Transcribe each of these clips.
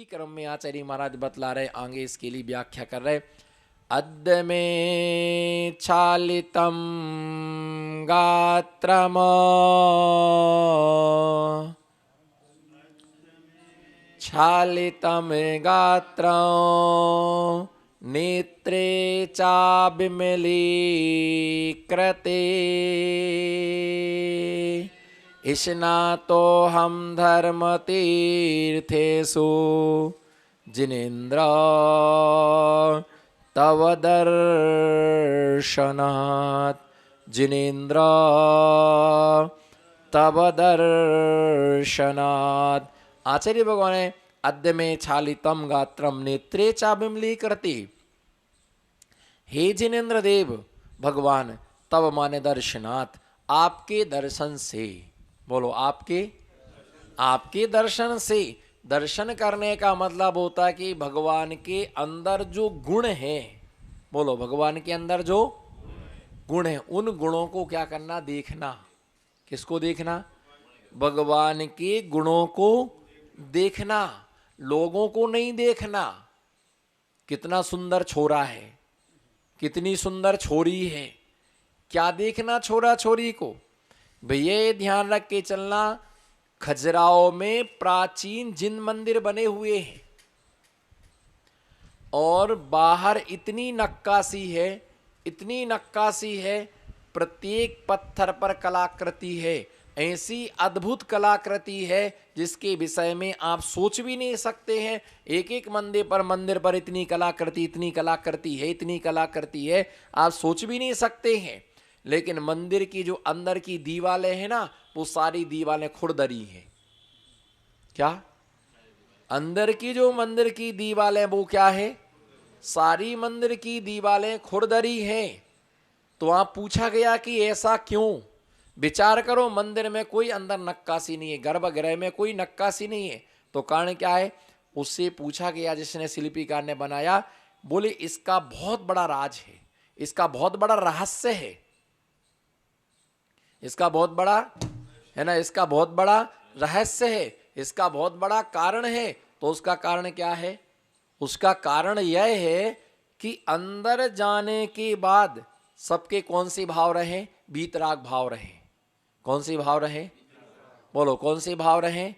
उसी क्रम में आचार्य महाराज बतला रहे, आगे इसके लिए व्याख्या कर रहे। अद्य में छालितम गात्रम छालितम गात्रं नेत्रे चाबिमलीकृते स्नातोऽहं धर्मतीर्थेषु जिनेन्द्र तव दर्शनात् जिनेन्द्र तव दर्शनात्। आचार्य भगवान है अद्य में छालितम गात्रम नेत्रे चाबिमलीकृते। हे जिनेन्द्र देव भगवान, तब माने दर्शनात्, आपके दर्शन से। बोलो आपके दर्शन से। दर्शन करने का मतलब होता है कि भगवान के अंदर जो गुण है, बोलो भगवान के अंदर जो गुण है, उन गुणों को क्या करना, देखना। किसको देखना? भगवान के गुणों को देखना, लोगों को नहीं देखना। कितना सुंदर छोरा है, कितनी सुंदर छोरी है, क्या देखना छोरा छोरी को? भैया ये ध्यान रख के चलना, खजुराहो में प्राचीन जिन मंदिर बने हुए हैं और बाहर इतनी नक्काशी है, इतनी नक्काशी है, प्रत्येक पत्थर पर कलाकृति है, ऐसी अद्भुत कलाकृति है जिसके विषय में आप सोच भी नहीं सकते हैं। एक एक मंदिर पर इतनी कलाकृति, इतनी कलाकृति है, इतनी कलाकृति है, आप सोच भी नहीं सकते हैं। लेकिन मंदिर की जो अंदर की दीवारें हैं ना, वो सारी दीवारें खुरदरी हैं। क्या? अंदर की जो मंदिर की दीवारें वो क्या है? सारी मंदिर की दीवारें खुरदरी हैं। तो आप पूछा गया कि ऐसा क्यों? विचार करो, मंदिर में कोई अंदर नक्काशी नहीं है, गर्भगृह में कोई नक्काशी नहीं है, तो कारण क्या है? उससे पूछा गया जिसने शिल्पीकार ने बनाया, बोले इसका बहुत बड़ा राज है, इसका बहुत बड़ा रहस्य है, इसका बहुत बड़ा है ना, इसका बहुत बड़ा रहस्य है, इसका बहुत बड़ा कारण है। तो उसका कारण क्या है? उसका कारण यह है कि अंदर जाने के बाद सबके कौन सी भाव रहे? वीतराग भाव रहे। कौन सी भाव रहे? बोलो कौन सी भाव रहे?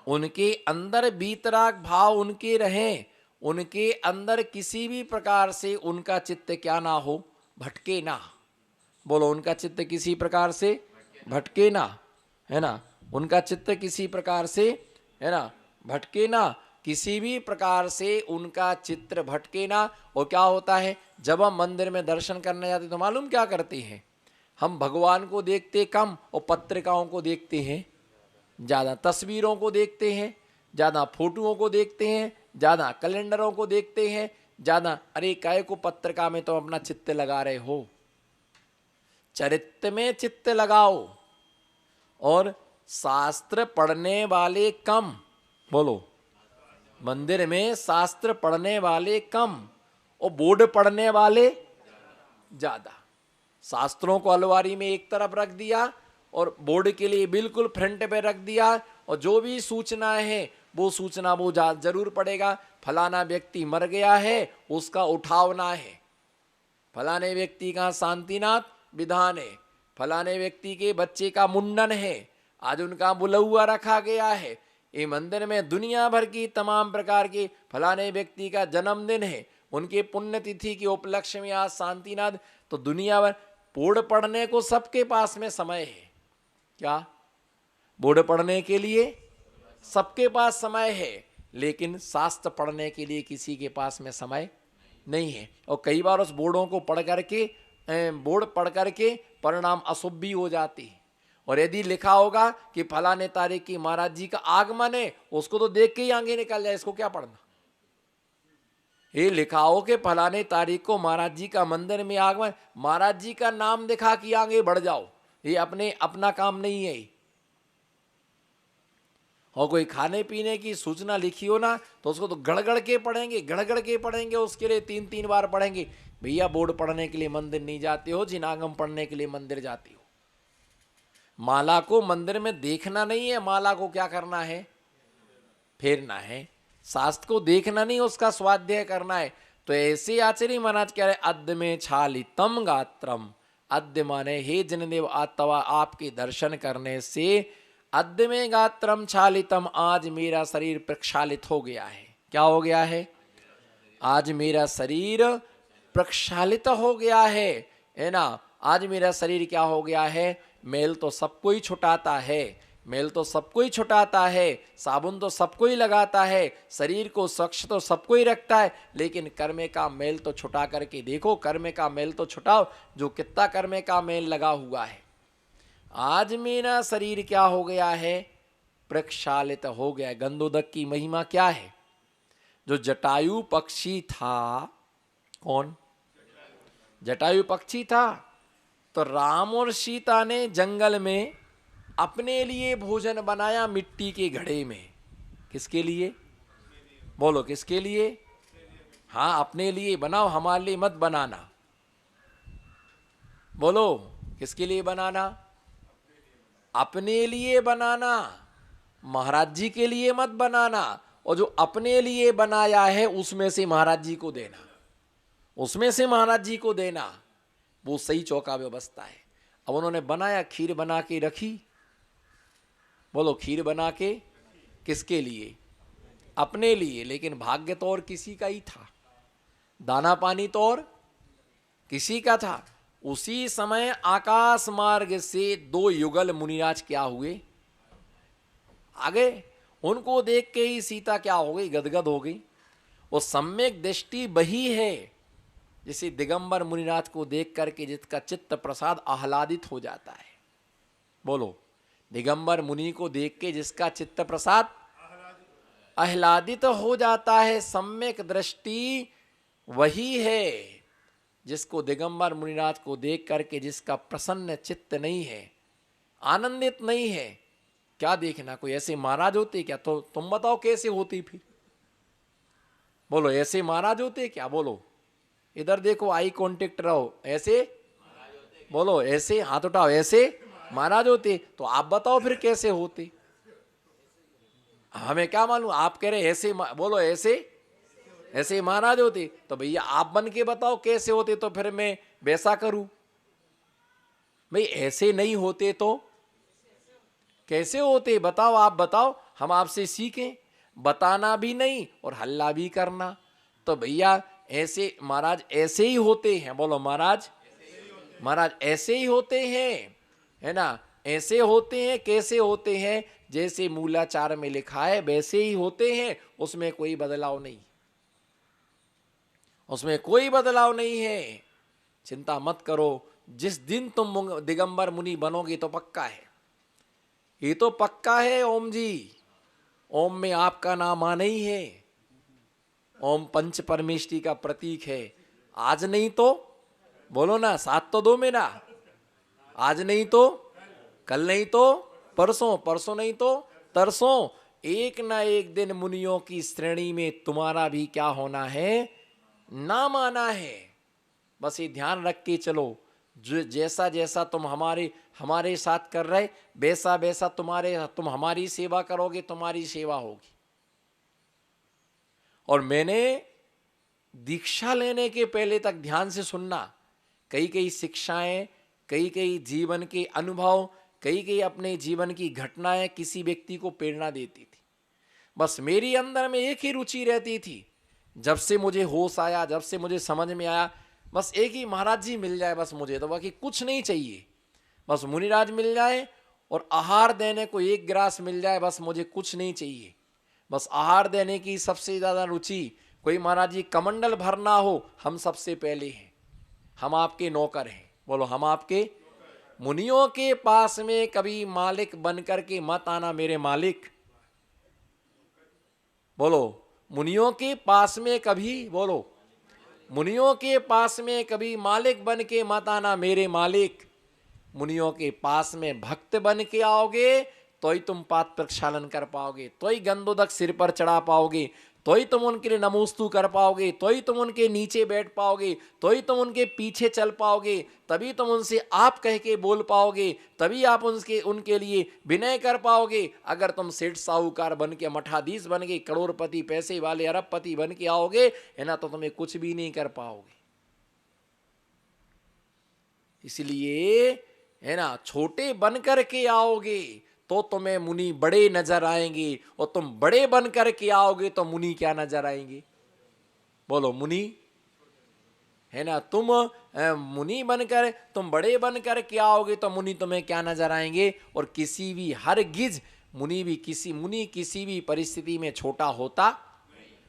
उनके अंदर वीतराग भाव उनके रहे, उनके अंदर किसी भी प्रकार से उनका चित्त क्या ना हो, भटके ना। बोलो उनका चित्त किसी प्रकार से भटके ना, है ना, उनका चित्त किसी प्रकार से, है ना, भटके ना, किसी भी प्रकार से उनका चित्र भटके ना। और क्या होता है, जब हम मंदिर में दर्शन करने जाते तो मालूम क्या करते हैं? हम भगवान को देखते कम और पत्रिकाओं को देखते हैं ज़्यादा, तस्वीरों को देखते हैं ज़्यादा, फोटोओं को देखते हैं ज़्यादा, कैलेंडरों को देखते हैं ज़्यादा। अरे काय को पत्रिका में तो अपना चित्त लगा रहे हो, चरित्र में चित्त लगाओ। और शास्त्र पढ़ने वाले कम, बोलो मंदिर में शास्त्र पढ़ने वाले कम और बोर्ड पढ़ने वाले ज्यादा। शास्त्रों को अलमारी में एक तरफ रख दिया और बोर्ड के लिए बिल्कुल फ्रंट पे रख दिया, और जो भी सूचना है वो सूचना वो जरूर पड़ेगा। फलाना व्यक्ति मर गया है, उसका उठावना है, फलाने व्यक्ति का शांतिनाथ विधान है, फलाने व्यक्ति के बच्चे का मुंडन है, आज उनका बुलौआ रखा गया है, ये मंदिर में दुनिया भर की तमाम प्रकार के फलाने व्यक्ति का जन्मदिन है, उनके पुण्यतिथि के उपलक्ष्य में आज शांतिनाथ। तो दुनिया भर बोर्ड पढ़ने को सबके पास में समय है। क्या? बोर्ड पढ़ने के लिए सबके पास समय है, लेकिन शास्त्र पढ़ने के लिए किसी के पास में समय नहीं है। और कई बार उस बोर्डों को पढ़ करके, बोर्ड पढ़ करके परिणाम अशुभ भी हो जाते हैं। और यदि लिखा होगा कि फलाने तारीख की महाराज जी का आगमन है, उसको तो देख के ही आगे निकल जाए, इसको क्या पढ़ना? ये लिखा हो कि फलाने तारीख को महाराज जी का मंदिर में आगमन, महाराज जी का नाम दिखा कि आगे बढ़ जाओ, ये अपना काम नहीं है। और कोई खाने पीने की सूचना लिखी हो ना, तो उसको तो गड़गड़ के पढ़ेंगे, गड़गड़ के पढ़ेंगे, उसके लिए 3-3 बार पढ़ेंगे। भैया बोर्ड पढ़ने के लिए मंदिर नहीं जाते हो, जिनागम पढ़ने के लिए मंदिर जाते हो। माला को मंदिर में देखना नहीं है, माला को क्या करना है? फेरना है। शास्त्र को देखना नहीं, उसका स्वाध्याय करना है। तो ऐसे आचार्य महाराज कह रहे अद्य में छालितम गात्रम, अद्य माने हे जनदेव आतवा, आपके दर्शन करने से अद्य में गात्रम छालितम, आज मेरा शरीर प्रक्षालित हो गया है। क्या हो गया है? आज मेरा शरीर प्रक्षालित हो गया है ना। आज मेरा शरीर क्या हो गया है? मेल तो सबको ही छुटाता है, मेल तो सबको ही छुटाता है, साबुन तो सबको ही लगाता है, शरीर को स्वच्छ तो सबको ही रखता है, लेकिन कर्मे का मेल तो छुटा करके देखो, कर्मे का मेल तो छुटाओ, जो कितना कर्मे का मेल लगा हुआ है। आज मेरा शरीर क्या हो गया है? प्रक्षालित हो गया है। गंधोदक की महिमा क्या है? जो जटायु पक्षी था, कौन? जटायु पक्षी था, तो राम और सीता ने जंगल में अपने लिए भोजन बनाया मिट्टी के घड़े में। किसके लिए? बोलो किसके लिए? हाँ, अपने लिए बनाओ, हमारे लिए मत बनाना। बोलो किसके लिए बनाना? अपने लिए बनाना, महाराज जी के लिए मत बनाना। और जो अपने लिए बनाया है उसमें से महाराज जी को देना, उसमें से महाराज जी को देना, वो सही चौका व्यवस्था है। अब उन्होंने बनाया, खीर बना के रखी। बोलो खीर बना के किसके लिए? अपने लिए, लेकिन भाग्य तो और किसी का ही था, दाना पानी तो और किसी का था। उसी समय आकाश मार्ग से 2 युगल मुनिराज क्या हुए? आ गए। उनको देख के ही सीता क्या हो गई? गदगद हो गई। वो सम्यक दृष्टि वही है जिसे दिगंबर मुनिराज को देख करके जिसका चित्त प्रसाद आह्लादित हो जाता है। बोलो दिगंबर मुनि को देख के जिसका चित्त प्रसाद आह्लादित हो जाता है, सम्यक दृष्टि वही है जिसको दिगंबर मुनिराज को देख करके जिसका प्रसन्न चित्त नहीं है, आनंदित नहीं है। क्या देखना, कोई ऐसे महाराज होते क्या? तो तुम बताओ कैसे होती फिर? बोलो ऐसे महाराज होते क्या? बोलो इधर देखो, आई कांटेक्ट रहो, ऐसे बोलो, ऐसे हाथ उठाओ, ऐसे महाराज होते? तो आप बताओ फिर कैसे होते? हमें क्या मालूम, आप कह रहे ऐसे, बोलो ऐसे ऐसे महाराज होते। तो भैया आप बन के बताओ कैसे होते, तो फिर मैं वैसा करूं। भाई ऐसे नहीं होते तो कैसे होते? बताओ, आप बताओ, हम आपसे सीखें। बताना भी नहीं और हल्ला भी करना। तो भैया ऐसे महाराज ऐसे ही होते हैं। बोलो महाराज, महाराज ऐसे ही होते हैं, है ना। ऐसे होते हैं, कैसे होते हैं? जैसे मूलाचार में लिखा है वैसे ही होते हैं, उसमें कोई बदलाव नहीं, उसमें कोई बदलाव नहीं है। चिंता मत करो, जिस दिन तुम दिगंबर मुनि बनोगे तो पक्का है, ये तो पक्का है। ओम जी, ओम में आपका नाम आना ही है। ओम पंच परमेष्टि का प्रतीक है। आज नहीं तो बोलो ना, साथ तो दो मेरा। आज नहीं तो कल, नहीं तो परसों, परसों नहीं तो तरसों। एक ना एक दिन मुनियों की श्रेणी में तुम्हारा भी क्या होना है? नाम आना है। बस ये ध्यान रख के चलो, जो जैसा जैसा तुम हमारे साथ कर रहे, वैसा वैसा तुम हमारी सेवा करोगे, तुम्हारी सेवा होगी। और मैंने दीक्षा लेने के पहले तक ध्यान से सुनना, कई कई शिक्षाएं, कई कई जीवन के अनुभव, कई कई अपने जीवन की घटनाएं किसी व्यक्ति को प्रेरणा देती थी। बस मेरी अंदर में एक ही रुचि रहती थी, जब से मुझे होश आया, जब से मुझे समझ में आया, बस एक ही महाराज जी मिल जाए बस मुझे, तो बाकी कुछ नहीं चाहिए। बस मुनिराज मिल जाए और आहार देने को 1 गिलास मिल जाए, बस मुझे कुछ नहीं चाहिए। बस आहार देने की सबसे ज़्यादा रुचि। कोई महाराज जी कमंडल भरना हो, हम सबसे पहले हैं, हम आपके नौकर हैं। बोलो हम आपके। मुनियों के पास में कभी मालिक बन करके मत आना मेरे मालिक। बोलो मुनियों के पास में कभी, बोलो मुनियों के पास में कभी मालिक बन के मत आना मेरे मालिक। मुनियों के पास में भक्त बन के आओगे तो ही तुम पाद प्रक्षालन कर पाओगे, तो ही गंधोदक सिर पर चढ़ा पाओगे, तो ही तुम उनके लिए नमोस्तु कर पाओगे, तो ही तुम उनके नीचे बैठ पाओगे, तो ही तुम उनके पीछे चल पाओगे, तभी तुम उनसे आप कह के बोल पाओगे, तभी आप उनके लिए विनय कर पाओगे। अगर तुम सेठ साहूकार बन के, मठाधीश बन के, करोड़पति पैसे वाले अरबपति बन के आओगे है ना, तो तुम्हें कुछ भी नहीं कर पाओगे। इसलिए है ना, छोटे बन करके आओगे तो तुम्हें मुनि बड़े नजर आएंगे, और तुम बड़े बन करके आओगे तो मुनि क्या नजर आएंगे? बोलो, मुनि है ना। तुम मुनि बनकर, तुम बड़े बनकर के आओगे तो मुनि तुम्हें क्या नजर आएंगे? और किसी भी हरगिज मुनि किसी भी परिस्थिति में छोटा होता,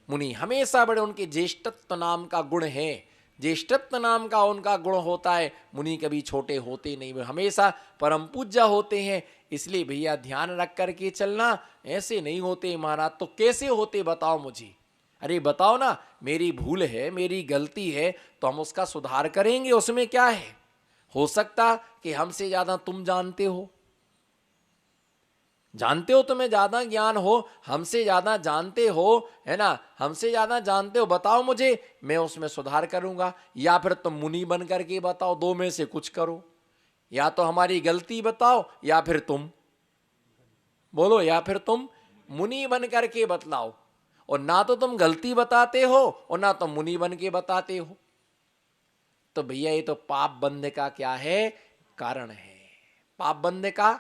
मुनि हमेशा बड़े, उनके ज्येष्ठत्व नाम का गुण है, ज्येष्ठत्व नाम का उनका गुण होता है। मुनि कभी छोटे होते नहीं, वे हमेशा परम पूज्य होते हैं। इसलिए भैया ध्यान रख करके चलना, ऐसे नहीं होते महाराज। तो कैसे होते बताओ मुझे? अरे बताओ ना, मेरी भूल है, मेरी गलती है, तो हम उसका सुधार करेंगे, उसमें क्या है। हो सकता कि हमसे ज्यादा तुम जानते हो, तुम्हें ज्यादा ज्ञान हो, हमसे ज्यादा जानते हो है ना, हमसे ज्यादा जानते हो, बताओ मुझे, मैं उसमें सुधार करूंगा। या फिर तुम मुनि बन करके बताओ, दो में से कुछ करो। या तो हमारी गलती बताओ, या फिर तुम बोलो, या फिर तुम मुनि बन करके बतलाओ। और ना तो तुम गलती बताते हो और ना तुम मुनि बन के बताते हो, तो भैया ये तो पाप बंधे का क्या है? कारण है। पाप बंधे का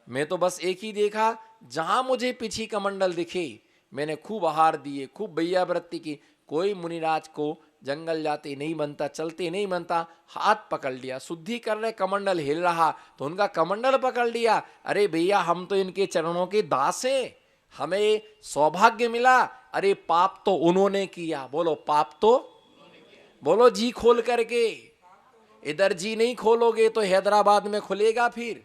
मैं तो बस एक ही देखा, जहां मुझे पीछी कमंडल दिखे मैंने खूब आहार दिए, खूब भैया वृत्ति की। कोई मुनिराज को जंगल जाते नहीं बनता, चलते नहीं बनता, हाथ पकड़ लिया, शुद्धि कर रहे, कमंडल हिल रहा तो उनका कमंडल पकड़ लिया। अरे भैया, हम तो इनके चरणों के दास हैं, हमें सौभाग्य मिला। अरे पाप तो उन्होंने किया, बोलो पाप तो, बोलो जी खोल करके। इधर जी नहीं खोलोगे तो हैदराबाद में खुलेगा फिर,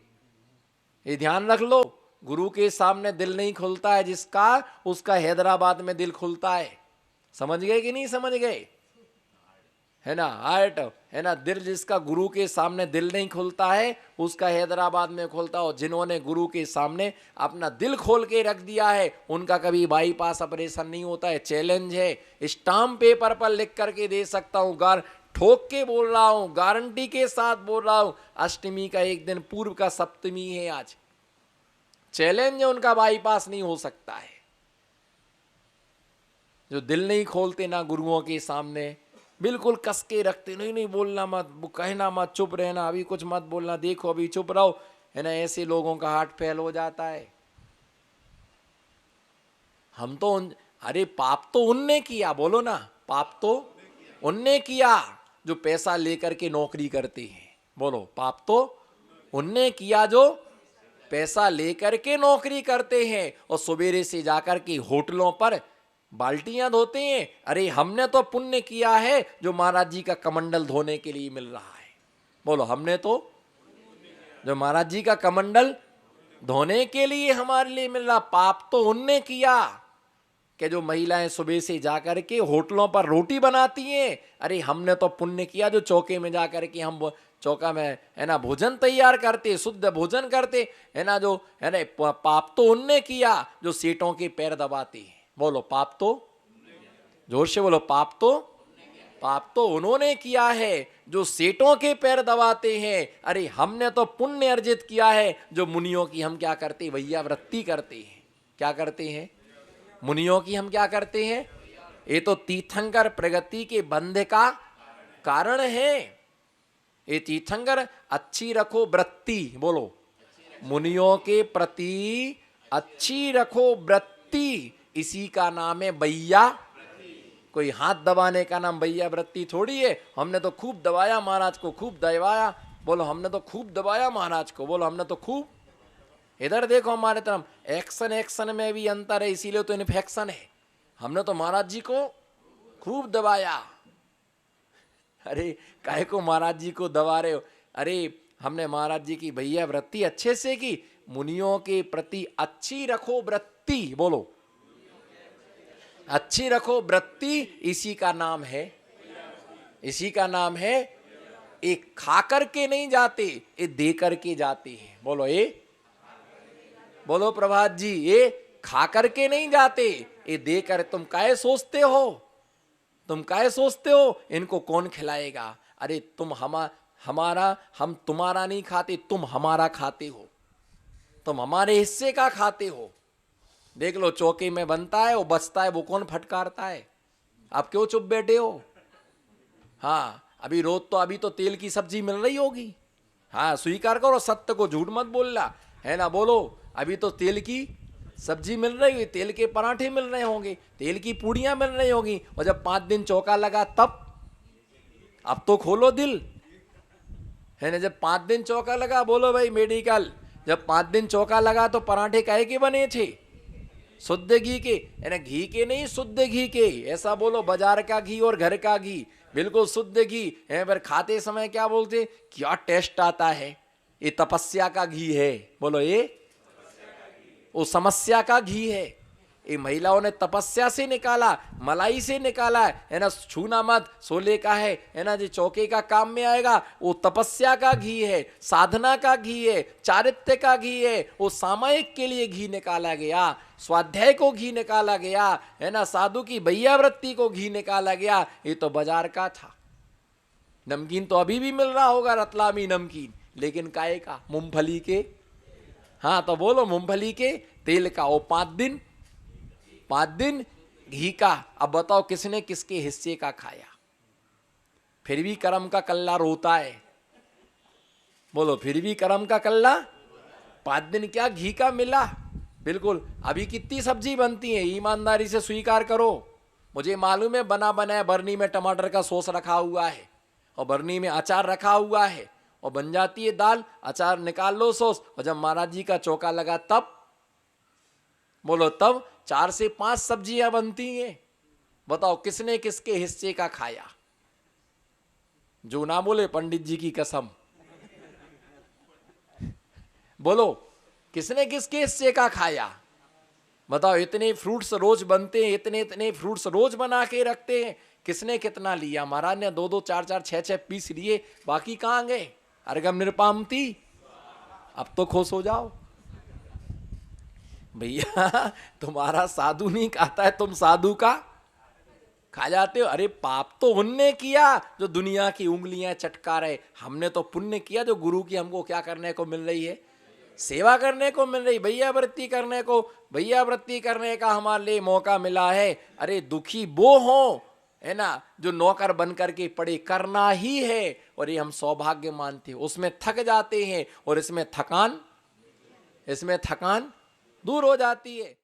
ये ध्यान रख लो। गुरु के सामने दिल नहीं खुलता है जिसका, उसका हैदराबाद में दिल खुलता है। समझ गए कि नहीं समझ गए? है ना, हार्ट है ना, दिल जिसका गुरु के सामने दिल नहीं खुलता है, उसका हैदराबाद में खुलता हो। जिन्होंने गुरु के सामने अपना दिल खोल के रख दिया है, उनका कभी बाईपास ऑपरेशन नहीं होता है। चैलेंज है, स्टाम्प पेपर पर लिख करके दे सकता हूं, ठोक के बोल रहा हूं, गारंटी के साथ बोल रहा हूं। अष्टमी का एक दिन पूर्व का सप्तमी है आज, चैलेंज है, उनका बाईपास नहीं हो सकता है। जो दिल नहीं खोलते ना गुरुओं के सामने, बिल्कुल कस के रखते, नहीं नहीं बोलना मत, कहना मत, चुप रहना, अभी कुछ मत बोलना, देखो अभी चुप रहो, है ना, ऐसे लोगों का हार्ट फेल हो जाता है। हम तो अरे पाप तो उनने किया, बोलो ना, पाप तो उनने किया जो पैसा लेकर के नौकरी करते हैं। बोलो, पाप तो उनने किया जो पैसा लेकर के नौकरी करते हैं और सवेरे से जाकर के होटलों पर बाल्टियां धोते हैं। अरे हमने तो पुण्य किया है जो महाराज जी का कमंडल धोने के लिए मिल रहा है। बोलो, हमने तो जो महाराज जी का कमंडल धोने के लिए हमारे लिए मिल रहा। पाप तो उनने किया कि जो महिलाएं सुबह से जाकर के होटलों पर रोटी बनाती हैं। अरे हमने तो पुण्य किया जो चौके में जाकर के हम चौका में है ना भोजन तैयार करते, शुद्ध भोजन करते है ना, जो है ना। पाप तो उनने किया जो सेठों के पैर दबाते हैं। बोलो, पाप तो, जोर से बोलो, पाप तो उन्होंने किया है जो सेठों के पैर दबाते हैं। अरे हमने तो पुण्य अर्जित किया है जो मुनियों की हम क्या करते, भैया वृत्ति करते हैं। क्या करते हैं? मुनियों की हम क्या करते हैं? ये तो तीर्थंकर प्रगति के बंध का कारण है। ये तीर्थंकर अच्छी रखो वृत्ति, बोलो, मुनियों के प्रति अच्छी रखो वृत्ति, इसी का नाम है भैया। कोई हाथ दबाने का नाम भैया वृत्ति थोड़ी है। हमने तो खूब दबाया महाराज को, खूब दबाया। बोलो, हमने तो खूब दबाया महाराज को। बोलो, हमने तो खूब। इधर देखो हमारे तरफ, एक्शन में भी अंतर है, इसीलिए तो इन्फेक्शन है। हमने तो महाराज जी को खूब दबाया। अरे काहे को महाराज जी को दबा रहे हो? अरे हमने महाराज जी की भैया वृत्ति अच्छे से की। मुनियों के प्रति अच्छी रखो वृत्ति, बोलो, अच्छी रखो वृत्ति, इसी का नाम है, इसी का नाम है। एक खा करके नहीं जाते, ये दे करके जाते हैं। बोलो, ये बोलो प्रभात जी, ये खा करके नहीं जाते, ये देकर तुम काहे सोचते हो, तुम काहे सोचते हो इनको कौन खिलाएगा। अरे तुम हम तुम्हारा नहीं खाते, तुम हमारा खाते हो, तुम हमारे हिस्से का खाते हो। देख लो चौके में बनता है, वो बचता है, वो कौन फटकारता है। आप क्यों चुप बैठे हो। हाँ अभी रोज तो अभी तो तेल की सब्जी मिल रही होगी। हाँ स्वीकार करो, सत्य को झूठ मत बोलना है ना। बोलो अभी तो तेल की सब्जी मिल रही हुई, तेल के पराठे मिल रहे होंगे, तेल की पूड़ियां मिल रही होगी। और जब 5 दिन चौका लगा तब, अब तो खोलो दिल है ना। जब 5 दिन चौका लगा, बोलो भाई मेडिकल, जब 5 दिन चौका लगा तो पराठे काहे के बने थे, शुद्ध घी के है ना, घी के नहीं शुद्ध घी के। ऐसा बोलो, बाजार का घी और घर का घी बिल्कुल शुद्ध घी है। पर खाते समय क्या बोलते, क्या टेस्ट आता है, ये तपस्या का घी है। बोलो ये वो समस्या का घी है। ये महिलाओं ने तपस्या से निकाला, मलाई से निकाला है ना। छूना मत, सोले का है ना, जो चौके का काम में आएगा, वो तपस्या का घी है, साधना का घी है, चारित्र्य का घी है। वो सामायिक के लिए घी निकाला गया, स्वाध्याय को घी निकाला गया है ना, साधु की भैयावृत्ति को घी निकाला गया। ये तो बाजार का था। नमकीन तो अभी भी मिल रहा होगा, रतलामी नमकीन, लेकिन काहे का, मूंगफली के। हाँ तो बोलो मूंगफली के तेल का। वो 5 दिन घी का। अब बताओ किसने किसके हिस्से का खाया। फिर भी कर्म का कल्ला रोता है। बोलो फिर भी कर्म का कल्ला। 5 दिन क्या घी का मिला, बिल्कुल। अभी कितनी सब्जी बनती है, ईमानदारी से स्वीकार करो। मुझे मालूम है बना बनाया बरनी में टमाटर का सॉस रखा हुआ है और बरनी में अचार रखा हुआ है और बन जाती है दाल, अचार निकाल लो सॉस, और जब महाराज जी का चौका लगा तब, बोलो तब 4 से 5 सब्जियां बनती हैं। बताओ किसने किसके हिस्से का खाया। जो ना बोले पंडित जी की कसम। बोलो किसने किसके हिस्से का खाया। बताओ इतने फ्रूट्स रोज बनते हैं, इतने इतने फ्रूट्स रोज बना के रखते हैं, किसने कितना लिया। महाराज ने 2-2 4-4 6-6 पीस लिए, बाकी कहां गए। अर्गम निरपामती। अब तो खुश हो जाओ भैया, तुम्हारा साधु नहीं खाता है, तुम साधु का खा जाते हो। अरे पाप तो उनने किया जो दुनिया की उंगलियां चटका रहे, हमने तो पुण्य किया जो गुरु की हमको क्या करने को मिल रही है, सेवा करने को मिल रही, भैयावृत्ति करने को, भैयावृत्ति करने का हमारे लिए मौका मिला है। अरे दुखी वो हो है ना जो नौकर बन करके पड़े, करना ही है। और ये हम सौभाग्य मानते हैं, उसमें थक जाते हैं और इसमें थकान दूर हो जाती है।